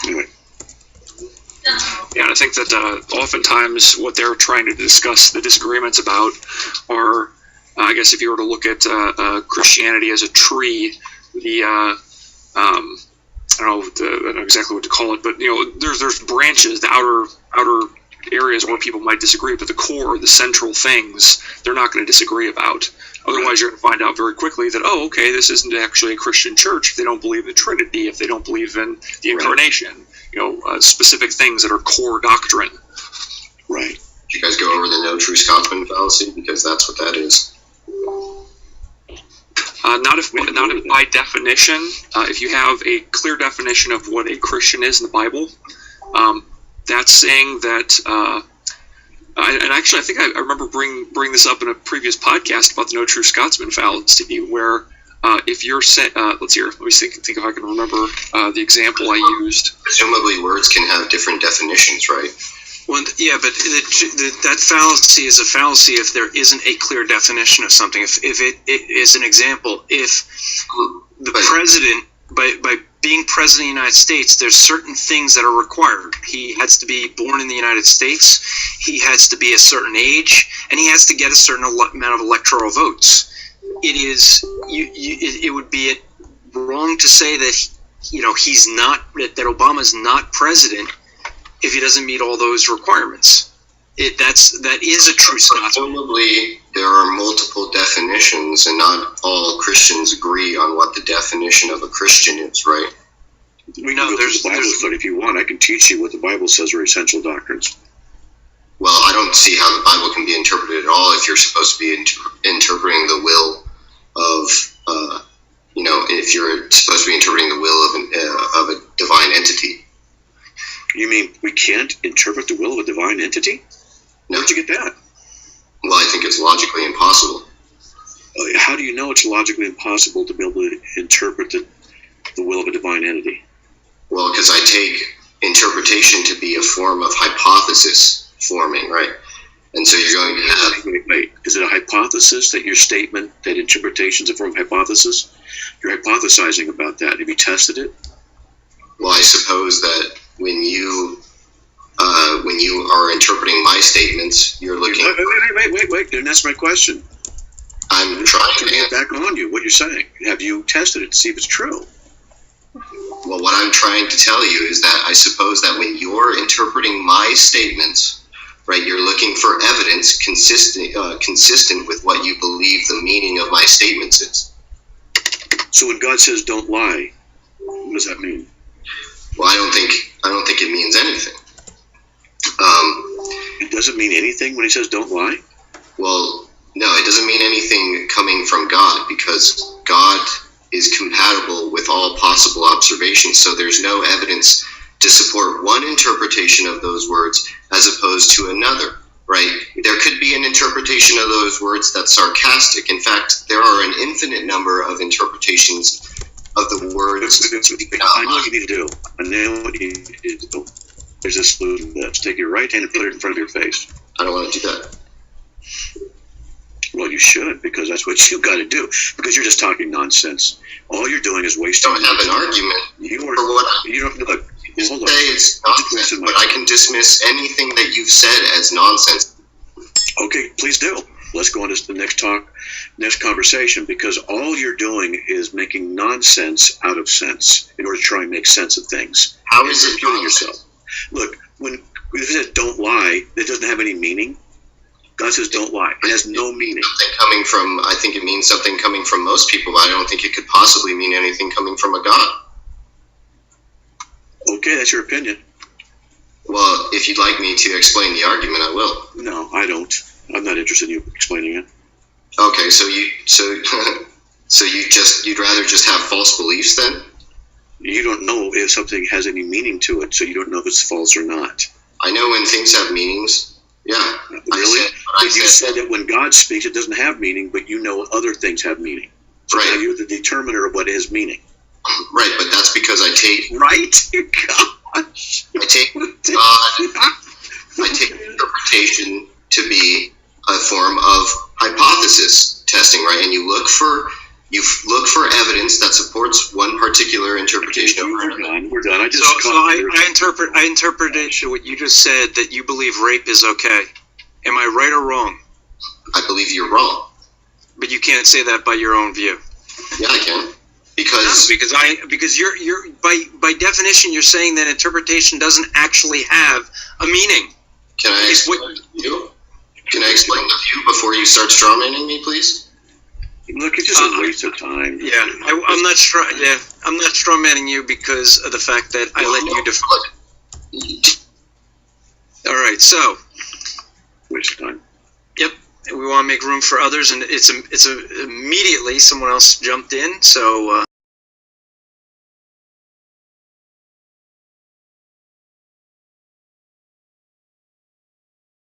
Anyway. Yeah, I think that oftentimes what they're trying to discuss the disagreements about are, I guess if you were to look at Christianity as a tree, I don't know exactly what to call it, but there's branches, the outer areas where people might disagree, but the core, the central things, they're not going to disagree about. Otherwise, you're going to find out very quickly that, this isn't actually a Christian church if they don't believe in the Trinity, if they don't believe in the Incarnation, specific things that are core doctrine. Right. Did you guys go over the no true Scotsman fallacy? Because that's what that is. Not if by definition. If you have a clear definition of what a Christian is in the Bible, that's saying that. I think I remember bring this up in a previous podcast about the no true Scotsman fallacy, where if you're let's hear. Let me think if I can remember the example I used. Presumably, words can have different definitions, right? Well, yeah, but that fallacy is a fallacy if there isn't a clear definition of something. If it is an example, if the president, by being president of the United States, there's certain things that are required. He has to be born in the United States, he has to be a certain age, and he has to get a certain amount of electoral votes. It would be wrong to say that he's not, that Obama's not president if he doesn't meet all those requirements. That is a true Scotsman. Presumably, there are multiple definitions, and not all Christians agree on what the definition of a Christian is, right? We can go to the Bible study if you want. I can teach you what the Bible says are essential doctrines. Well, I don't see how the Bible can be interpreted at all if you're supposed to be interpreting the will of, if you're supposed to be interpreting the will of a divine entity. You mean we can't interpret the will of a divine entity? No. Where'd you get that? Well, I think it's logically impossible. How do you know it's logically impossible to be able to interpret the will of a divine entity? Well, because I take interpretation to be a form of hypothesis forming, right? And so you're going to have... Wait. Is it a hypothesis that your statement that interpretation is a form of hypothesis? You're hypothesizing about that. Have you tested it? Well, I suppose that when you are interpreting my statements, you're looking... Wait. Didn't answer my question. I'm trying to get back on you. What you're saying. Have you tested it to see if it's true? Well, what I'm trying to tell you is that I suppose that when you're interpreting my statements, right, you're looking for evidence consistent with what you believe the meaning of my statements is. So when God says don't lie, what does that mean? Well, I don't think it means anything. It doesn't mean anything when he says don't lie? Well, no, it doesn't mean anything coming from God, because God is compatible with all possible observations, so there's no evidence to support one interpretation of those words as opposed to another, right? There could be an interpretation of those words that's sarcastic. In fact, there are an infinite number of interpretations of the words. I know what you need to do. I know what you need to do. There's a solution to this. Take your right hand and put it in front of your face. I don't want to do that. Well, you should, because that's what you got to do. Because you're just talking nonsense. All you're doing is wasting. I don't have an argument. You don't look. You say it's nonsense, but I can dismiss anything that you've said as nonsense. Okay, please do. Let's go on to the next conversation, because all you're doing is making nonsense out of sense in order to try and make sense of things. How is it yourself? Look, when it says don't lie, it doesn't have any meaning. God says don't lie. It has no meaning. I think it means something coming from most people, but I don't think it could possibly mean anything coming from a God. Okay, that's your opinion. Well, if you'd like me to explain the argument, I will. No, I don't. I'm not interested in you explaining it. Okay, so you'd rather just have false beliefs then? You don't know if something has any meaning to it, so you don't know if it's false or not. I know when things have meanings. Yeah. Really? You said that when God speaks, it doesn't have meaning, but you know other things have meaning. So right. Now you're the determiner of what has meaning. Right, but that's because I take... Right? Gosh. I take interpretation to be a form of hypothesis testing, right? And you look for You look for evidence that supports one particular interpretation over another. We're done. I interpreted what you just said, that you believe rape is okay. Am I right or wrong? I believe you're wrong. But you can't say that by your own view. Yeah, I can. Because you're by definition you're saying that interpretation doesn't actually have a meaning. Can I explain the view? Can I explain the view before you start strawmanning me, please? Look, it's just a waste of time. Yeah, I'm not strawmanning you because of the fact that I let you define. All right, so. Waste of time. Yep, we want to make room for others, and it's immediately someone else jumped in, so.